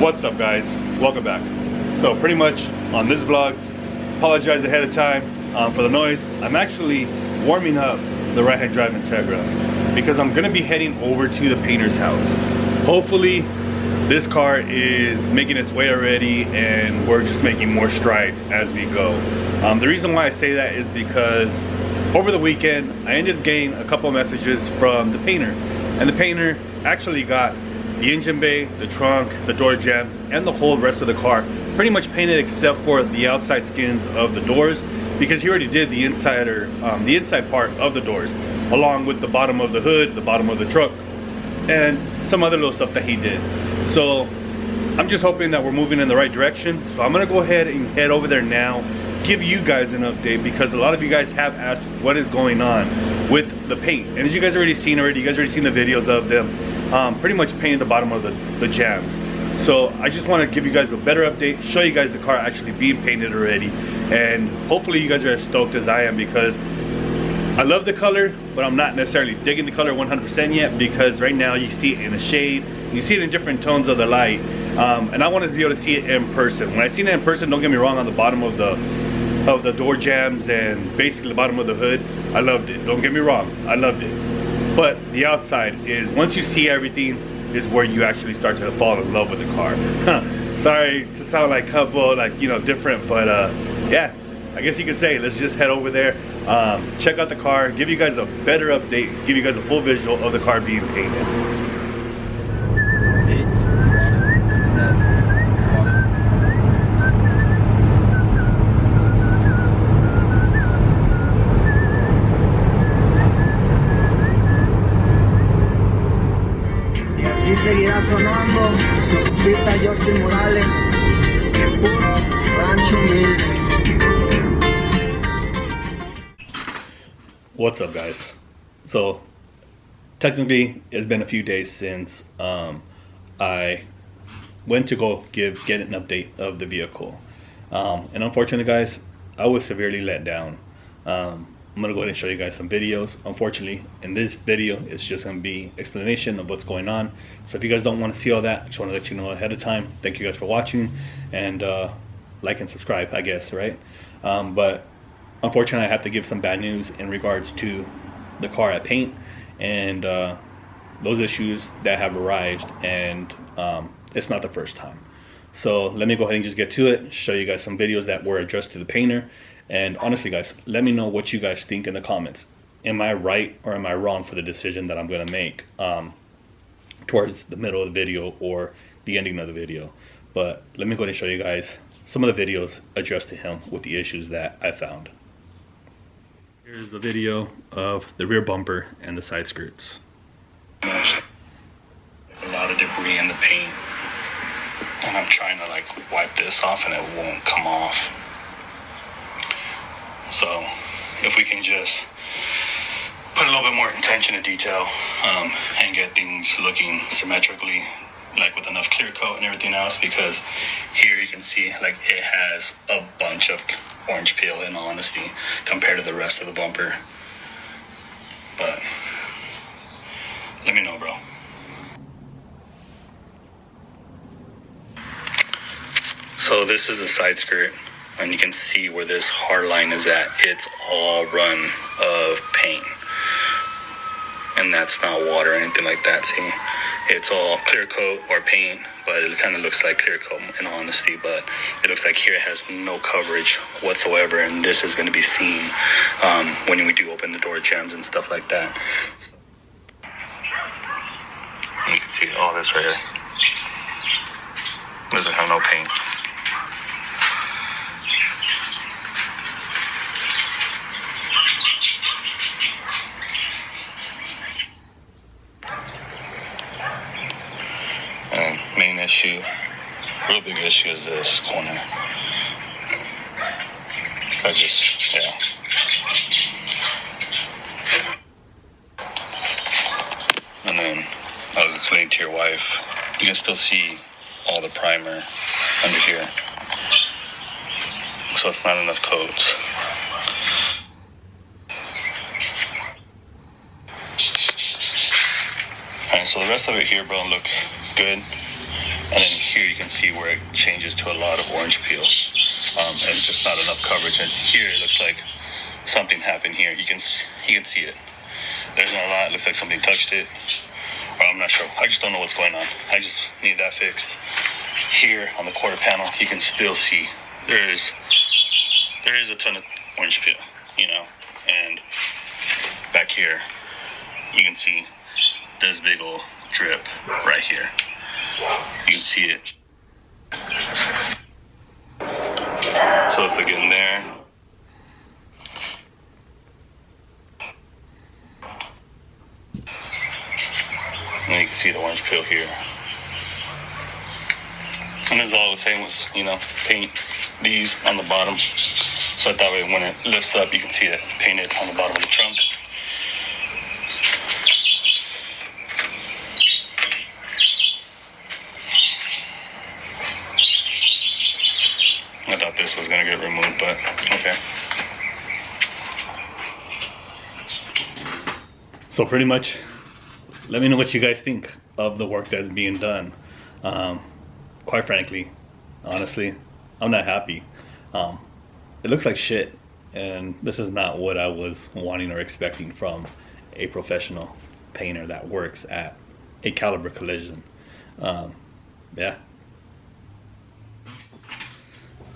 What's up, guys? Welcome back. So pretty much on this vlog, apologize ahead of time for the noise. I'm actually warming up the right-hand drive Integra because I'm gonna be heading over to the painter's house. Hopefully this car is making its way already and we're just making more strides as we go. The reason why I say that is because over the weekend I ended up getting a couple of messages from the painter, and the painter actually got the engine bay, the trunk, the door jambs, and the whole rest of the car pretty much painted except for the outside skins of the doors, because he already did the inside part of the doors, along with the bottom of the hood, the bottom of the truck, and some other little stuff that he did. So I'm just hoping that we're moving in the right direction. So I'm gonna go ahead and head over there now, give you guys an update, because a lot of you guys have asked what is going on with the paint. And as you guys already seen the videos of them pretty much painting the bottom of the jambs. So I just want to give you guys a better update, show you guys the car actually being painted already, and hopefully you guys are as stoked as I am, because I love the color, but I'm not necessarily digging the color 100% yet, because right now you see it in the shade, you see it in different tones of the light, and I wanted to be able to see it in person. When I seen it in person, don't get me wrong, on the bottom of the door jambs and basically the bottom of the hood, I loved it. Don't get me wrong, I loved it. But the outside is, once you see everything, is where you actually start to fall in love with the car. Sorry to sound like couple, different, but yeah, I guess you could say, let's just head over there, check out the car, give you guys a better update, give you guys a full visual of the car being painted. Seguirá sonando Sopita Justin Morales, el puro rancho humilde. What's up, guys? So technically it's been a few days since I went to go get an update of the vehicle, and unfortunately, guys, I was severely let down. I'm gonna go ahead and show you guys some videos. Unfortunately, in this video, it's just gonna be explanation of what's going on. So if you guys don't want to see all that, I just want to let you know ahead of time. Thank you guys for watching, and like and subscribe, I guess, right? But unfortunately, I have to give some bad news in regards to the car at paint and those issues that have arisen, and it's not the first time. So let me go ahead and just get to it, show you guys some videos that were addressed to the painter. And honestly, guys, let me know what you guys think in the comments. Am I right or am I wrong for the decision that I'm going to make towards the middle of the video or the ending of the video? But let me go ahead and show you guys some of the videos addressed to him with the issues that I found. Here's a video of the rear bumper and the side skirts. A lot of debris in the paint, and I'm trying to wipe this off and it won't come off. So if we can just put a little bit more attention to detail and get things looking symmetrically, with enough clear coat and everything else, because here you can see it has a bunch of orange peel, in all honesty, compared to the rest of the bumper. But let me know, bro. So this is a side skirt, and you can see where this hard line is at. It's all run of paint, and that's not water or anything like that. See, it's all clear coat or paint, but it kind of looks like clear coat, in honesty. But it looks like here it has no coverage whatsoever, and this is going to be seen when we do open the door jambs and stuff like that. You can see all this right here. Doesn't have no paint. Main issue, real big issue, is this corner. Yeah. And then I was explaining to your wife, you can still see all the primer under here. So it's not enough coats. Alright, so the rest of it here, bro, looks good. And then here you can see where it changes to a lot of orange peel. And just not enough coverage. And here it looks like something happened here. You can see it. There's not a lot. It looks like something touched it. Or I'm not sure. I just don't know what's going on. I just need that fixed. Here on the quarter panel, you can still see there is a ton of orange peel, you know. And back here, you can see this big old drip right here. You can see it. So it's again there. And you can see the orange peel here. And this is all I was saying was, you know, paint these on the bottom. So that way when it lifts up, you can see it painted on the bottom of the trunk. I thought this was gonna get removed, but okay. So pretty much, let me know what you guys think of the work that's being done. Quite frankly, honestly, I'm not happy. It looks like shit, and this is not what I was wanting or expecting from a professional painter that works at a Caliber Collision. Yeah.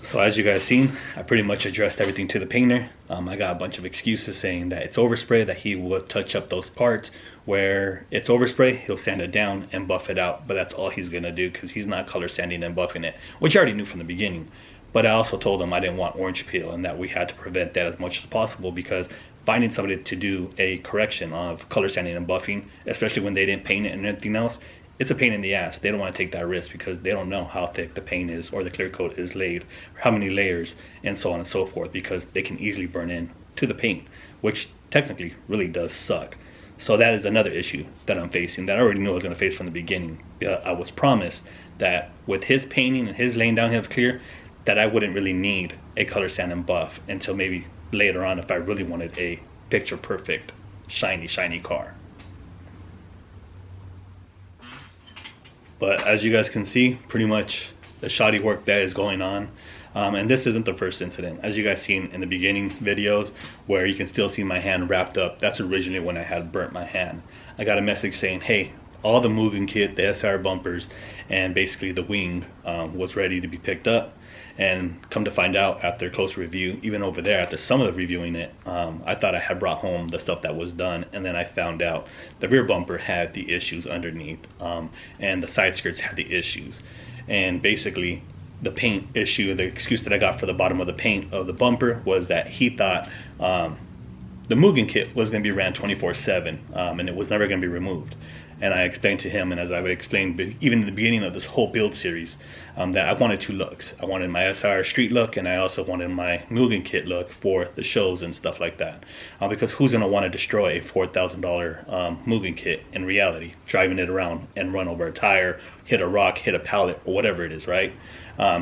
So as you guys seen, I pretty much addressed everything to the painter. I got a bunch of excuses saying that it's overspray, that he will touch up those parts. Where it's overspray, he'll sand it down and buff it out, but that's all he's gonna do because he's not color sanding and buffing it, which I already knew from the beginning. But I also told him I didn't want orange peel and that we had to prevent that as much as possible, because finding somebody to do a correction of color sanding and buffing, especially when they didn't paint it and anything else, it's a pain in the ass. They don't want to take that risk because they don't know how thick the paint is or the clear coat is laid, or how many layers, and so on and so forth, because they can easily burn in to the paint, which technically really does suck. So that is another issue that I'm facing, that I already knew I was going to face from the beginning. I was promised that with his painting and his laying down his clear, that I wouldn't really need a color sand and buff until maybe later on if I really wanted a picture perfect, shiny car. But as you guys can see, pretty much the shoddy work that is going on. And this isn't the first incident. As you guys seen in the beginning videos where you can still see my hand wrapped up, that's originally when I had burnt my hand. I got a message saying, hey, all the moving kit, the SR bumpers, and basically the wing was ready to be picked up. And come to find out after close review, even over there after some of the reviewing it, I thought I had brought home the stuff that was done, and then I found out the rear bumper had the issues underneath, and the side skirts had the issues. And basically the paint issue, the excuse that I got for the bottom of the paint of the bumper was that he thought the Mugen kit was going to be ran 24/7, and it was never going to be removed. And I explained to him, and as I would explain even in the beginning of this whole build series, that I wanted two looks. I wanted my SR street look, and I also wanted my Mugen kit look for the shows and stuff like that. Because who's going to want to destroy a $4,000 Mugen kit in reality, driving it around and run over a tire, hit a rock, hit a pallet, or whatever it is, right?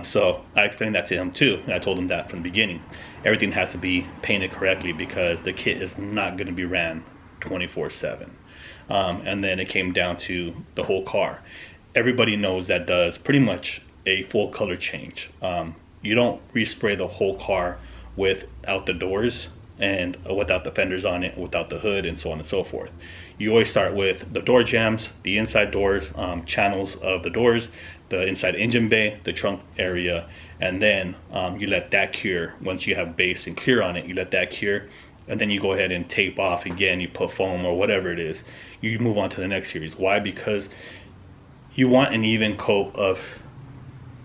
So I explained that to him too, and I told him that from the beginning. Everything has to be painted correctly because the kit is not going to be ran 24/7. And then it came down to the whole car. Everybody knows that does pretty much a full color change. You don't respray the whole car without the doors and without the fenders on it, without the hood, and so on and so forth. You always start with the door jambs, the inside doors, channels of the doors, the inside engine bay, the trunk area, and then you let that cure. Once you have base and clear on it, you let that cure, and then you go ahead and tape off again, you put foam or whatever it is. You move on to the next series. Why? Because you want an even coat of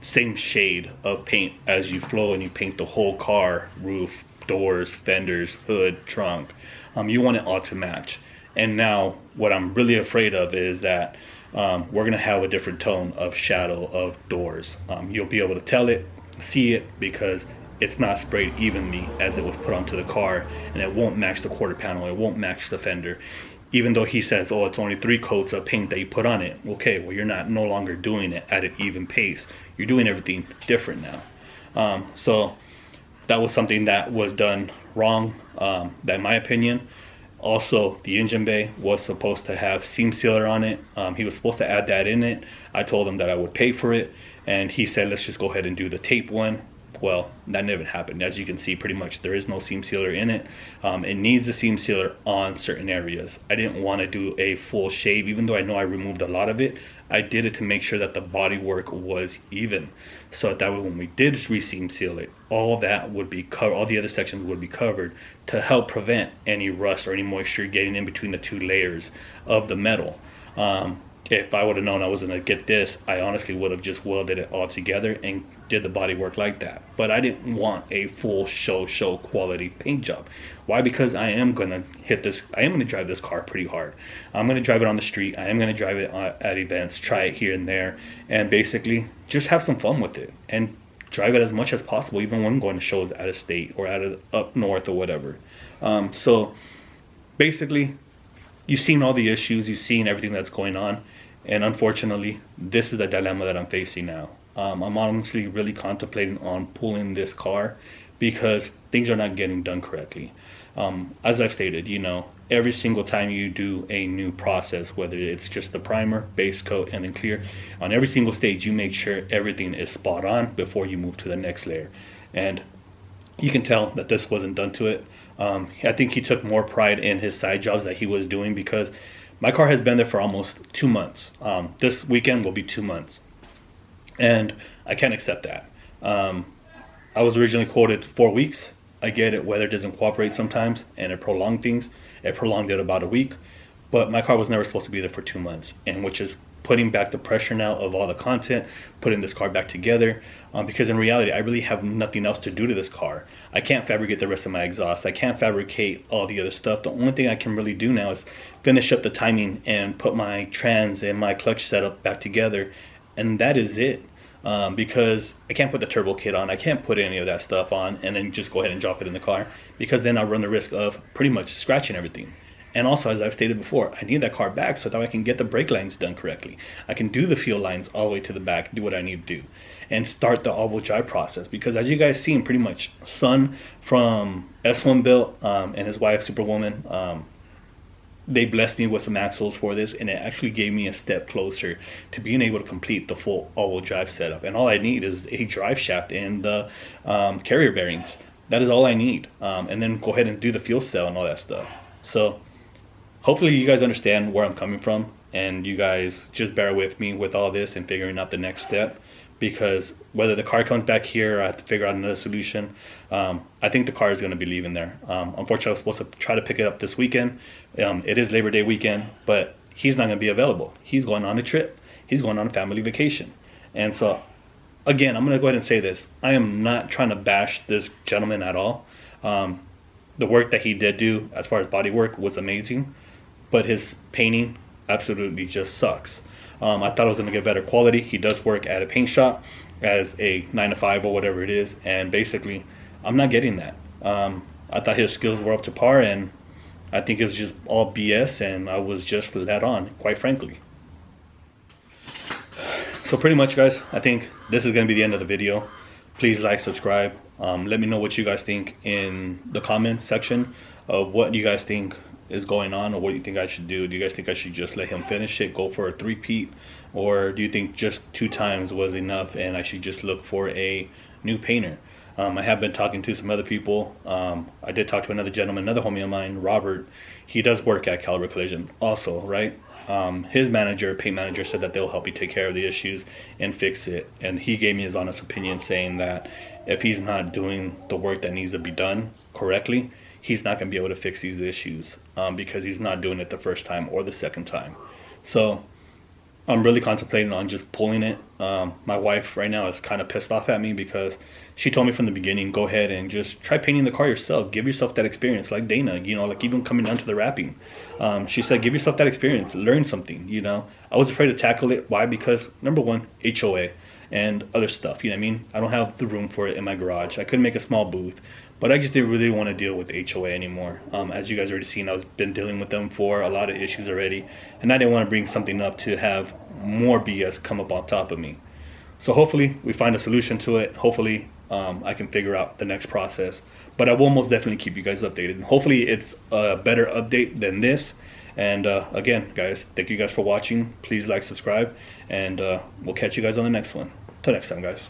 same shade of paint as you flow and you paint the whole car, roof, doors, fenders, hood, trunk. You want it all to match. And now what I'm really afraid of is that we're gonna have a different tone of shadow of doors. You'll be able to tell it, see it, because it's not sprayed evenly as it was put onto the car, and it won't match the quarter panel, it won't match the fender. Even though he says, oh, it's only 3 coats of paint that you put on it. Okay, well, you're no longer doing it at an even pace. You're doing everything different now. So that was something that was done wrong, that in my opinion. Also, the engine bay was supposed to have seam sealer on it. He was supposed to add that in it. I told him that I would pay for it, and he said let's just go ahead and do the tape one. Well, that never happened. As you can see, pretty much there is no seam sealer in it. It needs a seam sealer on certain areas. I didn't want to do a full shave, even though I know I removed a lot of it. I did it to make sure that the body work was even, so that way when we did re-seam seal it, all that would be covered, all the other sections would be covered to help prevent any rust or any moisture getting in between the two layers of the metal. If I would have known I was going to get this, I honestly would have just welded it all together and did the body work like that. But I didn't want a full show quality paint job. Why? Because I am going to hit this, I am going to drive this car pretty hard. I'm going to drive it on the street. I am going to drive it at events, try it here and there, and basically just have some fun with it and drive it as much as possible, even when I'm going to shows out of state or out of up north or whatever. So basically, you've seen all the issues, you've seen everything that's going on, and unfortunately this is the dilemma that I'm facing now. I'm honestly really contemplating on pulling this car because things are not getting done correctly. As I've stated, you know, every single time you do a new process, whether it's just the primer, base coat, and then clear, on every single stage you make sure everything is spot on before you move to the next layer. And you can tell that this wasn't done to it. I think he took more pride in his side jobs that he was doing, because my car has been there for almost 2 months. This weekend will be 2 months, and I can't accept that. I was originally quoted 4 weeks. I get it, weather doesn't cooperate sometimes and it prolonged things. It prolonged it about a week, but my car was never supposed to be there for 2 months, and which is putting back the pressure now of all the content, putting this car back together, because in reality I really have nothing else to do to this car. I can't fabricate the rest of my exhaust, I can't fabricate all the other stuff. The only thing I can really do now is finish up the timing and put my trans and my clutch setup back together, and that is it. Because I can't put the turbo kit on, I can't put any of that stuff on and then just go ahead and drop it in the car, because then I run the risk of pretty much scratching everything. And also, as I've stated before, I need that car back so that I can get the brake lines done correctly. I can do the fuel lines all the way to the back, do what I need to do, and start the all-wheel drive process. Because as you guys seen, pretty much Son from S1 Built and his wife Superwoman, they blessed me with some axles for this, and it actually gave me a step closer to being able to complete the full all-wheel drive setup. And all I need is a drive shaft and the carrier bearings. That is all I need, and then go ahead and do the fuel cell and all that stuff. So hopefully you guys understand where I'm coming from, and you guys just bear with me with all this and figuring out the next step, because whether the car comes back here or I have to figure out another solution, I think the car is going to be leaving there. Unfortunately, I was supposed to try to pick it up this weekend. It is Labor Day weekend, but he's not going to be available. He's going on a trip. He's going on a family vacation. And so, again, I'm going to go ahead and say this. I am not trying to bash this gentleman at all. The work that he did do as far as body work was amazing, but his painting absolutely just sucks. I thought it was going to get better quality. He does work at a paint shop as a 9 to 5 or whatever it is, and basically I'm not getting that. I thought his skills were up to par, and I think it was just all BS, and I was just let on, quite frankly. So pretty much, guys, I think this is going to be the end of the video. Please like, subscribe. Let me know what you guys think in the comments section of what you guys think is going on, or what you think I should do. Do you guys think I should just let him finish it, go for a 3-peat, or do you think just 2 times was enough and I should just look for a new painter? I have been talking to some other people. I did talk to another gentleman, another homie of mine, Robert. He does work at Caliber Collision also, right? His manager, paint manager, said that they'll help me take care of the issues and fix it, and he gave me his honest opinion, saying that if he's not doing the work that needs to be done correctly, he's not going to be able to fix these issues, because he's not doing it the first time or the second time. So I'm really contemplating on just pulling it. My wife right now is kind of pissed off at me, because she told me from the beginning, go ahead and just try painting the car yourself. Give yourself that experience, like Dana, you know, like even coming down to the wrapping. She said, give yourself that experience, learn something, you know. I was afraid to tackle it. Why? Because number one, HOA and other stuff, you know what I mean? I don't have the room for it in my garage. I could make a small booth, but I just didn't really want to deal with HOA anymore. As you guys already seen, I've been dealing with them for a lot of issues already, and I didn't want to bring something up to have more BS come up on top of me. So hopefully we find a solution to it. Hopefully I can figure out the next process. But I will most definitely keep you guys updated. Hopefully it's a better update than this. And again, guys, thank you guys for watching. Please like, subscribe, and we'll catch you guys on the next one. Till next time, guys.